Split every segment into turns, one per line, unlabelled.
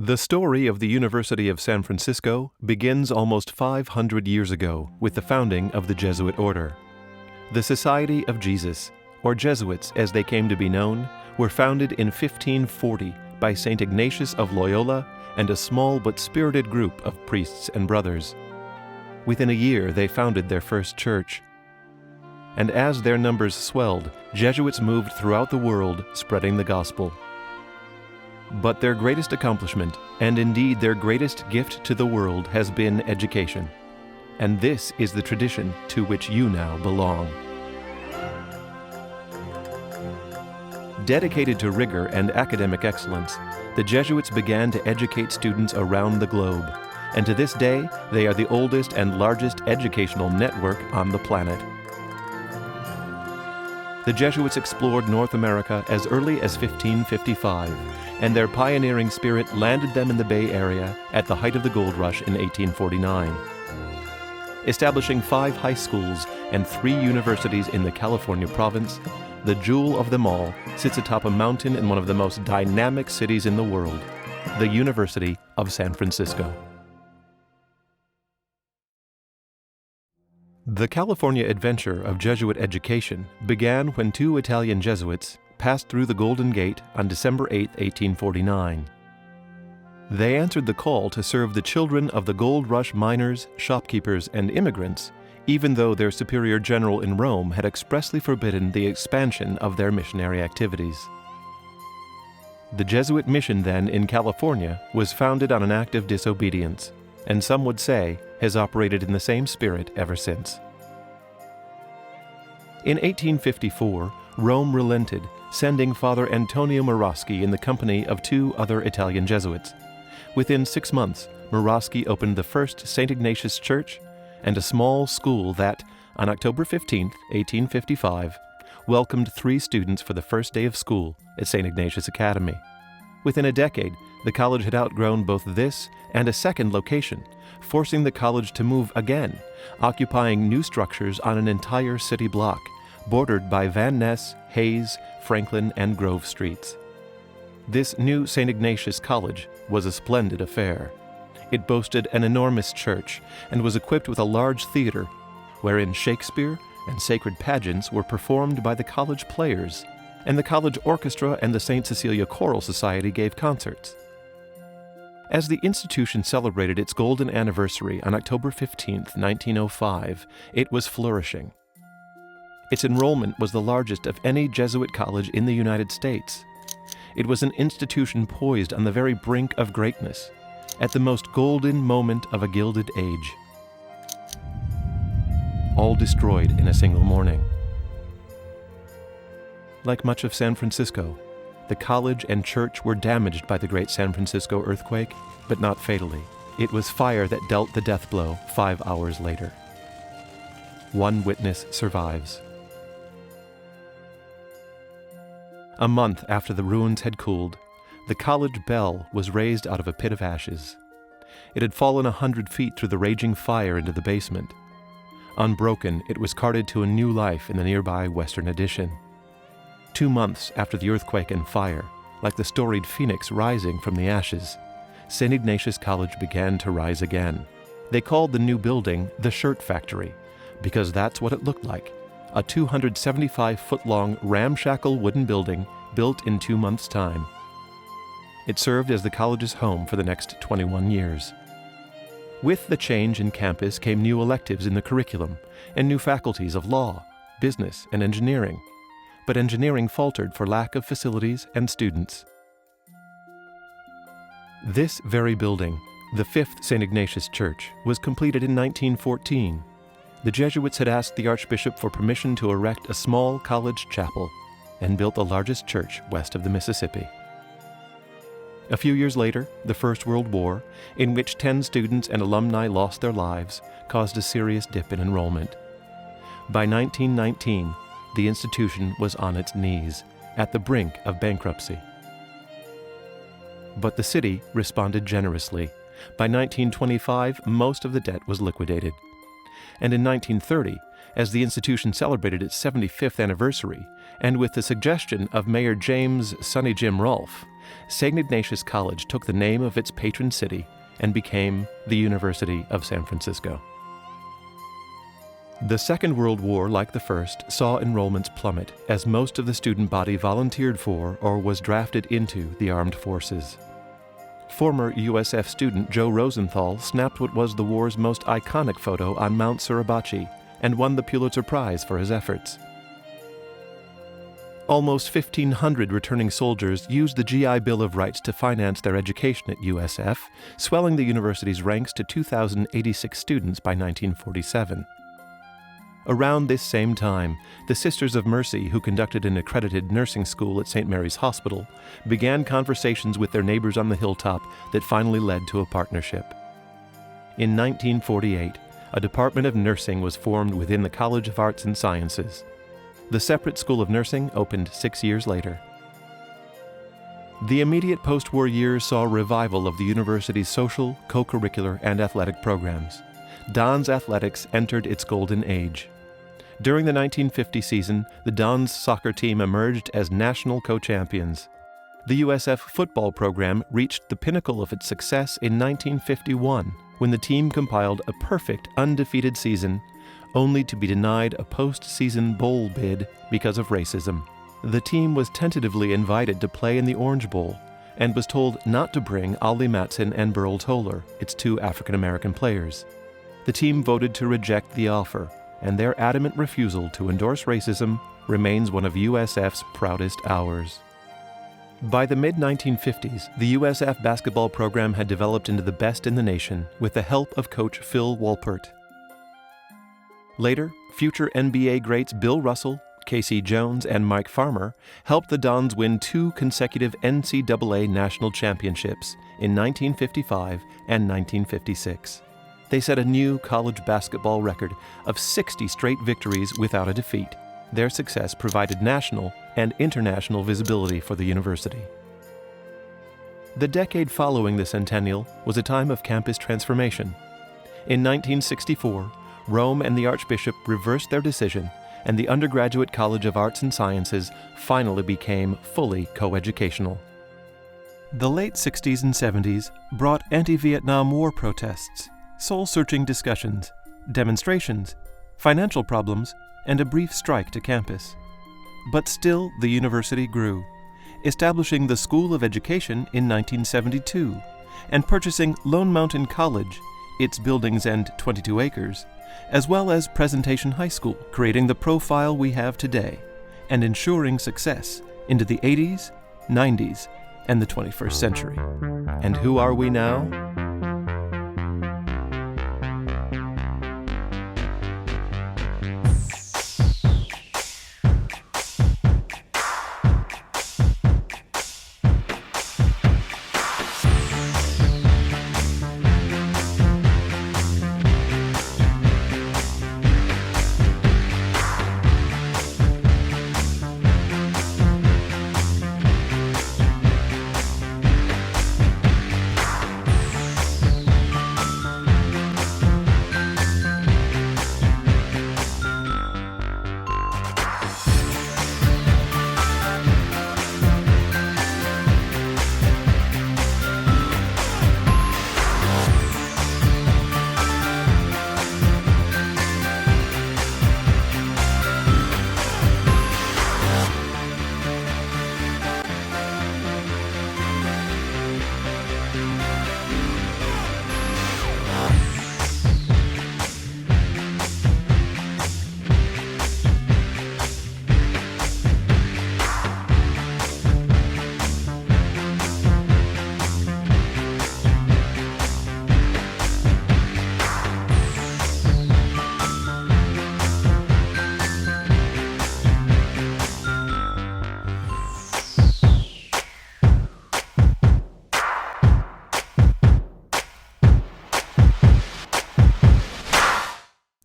The story of the University of San Francisco begins almost 500 years ago with the founding of the Jesuit order. The Society of Jesus, or Jesuits as they came to be known, were founded in 1540 by St. Ignatius of Loyola and a small but spirited group of priests and brothers. Within a year, they founded their first church. And as their numbers swelled, Jesuits moved throughout the world spreading the gospel. But their greatest accomplishment, and indeed their greatest gift to the world, has been education. And this is the tradition to which you now belong. Dedicated to rigor and academic excellence, the Jesuits began to educate students around the globe, and to this day, they are the oldest and largest educational network on the planet. The Jesuits explored North America as early as 1555, and their pioneering spirit landed them in the Bay Area at the height of the gold rush in 1849. Establishing 5 high schools and 3 universities in the California province, the jewel of them all sits atop a mountain in one of the most dynamic cities in the world, the University of San Francisco. The California adventure of Jesuit education began when 2 Italian Jesuits passed through the Golden Gate on December 8, 1849. They answered the call to serve the children of the gold rush miners, shopkeepers, and immigrants, even though their superior general in Rome had expressly forbidden the expansion of their missionary activities. The Jesuit mission then in California was founded on an act of disobedience, and some would say has operated in the same spirit ever since. In 1854, Rome relented, sending Father Antonio Maraschi in the company of 2 other Italian Jesuits. Within 6 months, Maraschi opened the first St. Ignatius Church and a small school that, on October 15, 1855, welcomed 3 students for the first day of school at St. Ignatius Academy. Within a decade, the college had outgrown both this and a second location, forcing the college to move again, occupying new structures on an entire city block, bordered by Van Ness, Hayes, Franklin, and Grove streets. This new St. Ignatius College was a splendid affair. It boasted an enormous church and was equipped with a large theater, wherein Shakespeare and sacred pageants were performed by the college players, and the college orchestra and the St. Cecilia Choral Society gave concerts. As the institution celebrated its golden anniversary on October 15, 1905, it was flourishing. Its enrollment was the largest of any Jesuit college in the United States. It was an institution poised on the very brink of greatness, at the most golden moment of a gilded age. All destroyed in a single morning. Like much of San Francisco, the college and church were damaged by the Great San Francisco earthquake, but not fatally. It was fire that dealt the death blow 5 hours later. 1 witness survives. A month after the ruins had cooled, the college bell was raised out of a pit of ashes. It had fallen 100 feet through the raging fire into the basement. Unbroken, it was carted to a new life in the nearby Western Addition. 2 months after the earthquake and fire, like the storied phoenix rising from the ashes, St. Ignatius College began to rise again. They called the new building the Shirt Factory, because that's what it looked like, a 275-foot-long ramshackle wooden building built in 2 months' time. It served as the college's home for the next 21 years. With the change in campus came new electives in the curriculum and new faculties of law, business, and engineering. But engineering faltered for lack of facilities and students. This very building, the 5th St. Ignatius Church, was completed in 1914. The Jesuits had asked the Archbishop for permission to erect a small college chapel and built the largest church west of the Mississippi. A few years later, the First World War, in which 10 students and alumni lost their lives, caused a serious dip in enrollment. By 1919, the institution was on its knees, at the brink of bankruptcy. But the city responded generously. By 1925, most of the debt was liquidated. And in 1930, as the institution celebrated its 75th anniversary, and with the suggestion of Mayor James "Sonny Jim" Rolfe, St. Ignatius College took the name of its patron city and became the University of San Francisco. The Second World War, like the First, saw enrollments plummet as most of the student body volunteered for or was drafted into the armed forces. Former USF student Joe Rosenthal snapped what was the war's most iconic photo on Mount Suribachi and won the Pulitzer Prize for his efforts. Almost 1,500 returning soldiers used the GI Bill of Rights to finance their education at USF, swelling the university's ranks to 2,086 students by 1947. Around this same time, the Sisters of Mercy, who conducted an accredited nursing school at St. Mary's Hospital, began conversations with their neighbors on the hilltop that finally led to a partnership. In 1948, a Department of Nursing was formed within the College of Arts and Sciences. The separate School of Nursing opened 6 years later. The immediate post-war years saw a revival of the university's social, co-curricular, and athletic programs. Dons athletics entered its golden age. During the 1950 season, the Dons soccer team emerged as national co-champions. The USF football program reached the pinnacle of its success in 1951, when the team compiled a perfect, undefeated season, only to be denied a post-season bowl bid because of racism. The team was tentatively invited to play in the Orange Bowl and was told not to bring Ollie Matson and Burl Toller, its two African-American players. The team voted to reject the offer, and their adamant refusal to endorse racism remains one of USF's proudest hours. By the mid-1950s, the USF basketball program had developed into the best in the nation with the help of coach Phil Walpert. Later, future NBA greats Bill Russell, Casey Jones, and Mike Farmer helped the Dons win 2 consecutive NCAA national championships in 1955 and 1956. They set a new college basketball record of 60 straight victories without a defeat. Their success provided national and international visibility for the university. The decade following the centennial was a time of campus transformation. In 1964, Rome and the Archbishop reversed their decision, and the Undergraduate College of Arts and Sciences finally became fully coeducational. The late 60s and 70s brought anti-Vietnam War protests, soul-searching discussions, demonstrations, financial problems, and a brief strike to campus. But still, the university grew, establishing the School of Education in 1972 and purchasing Lone Mountain College, its buildings and 22 acres, as well as Presentation High School, creating the profile we have today and ensuring success into the 80s, 90s, and the 21st century. And who are we now?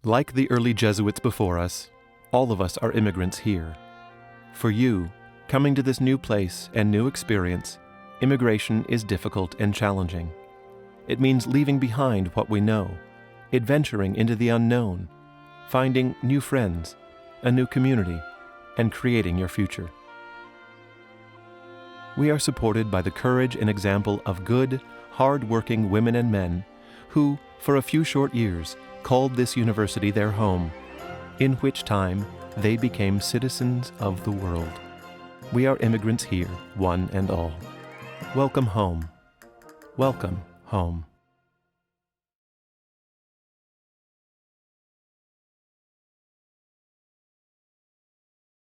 Like the early Jesuits before us, all of us are immigrants here. For you, coming to this new place and new experience, immigration is difficult and challenging. It means leaving behind what we know, adventuring into the unknown, finding new friends, a new community, and creating your future. We are supported by the courage and example of good, hard-working women and men who, for a few short years, called this university their home, in which time they became citizens of the world. We are immigrants here, one and all. Welcome home. Welcome home.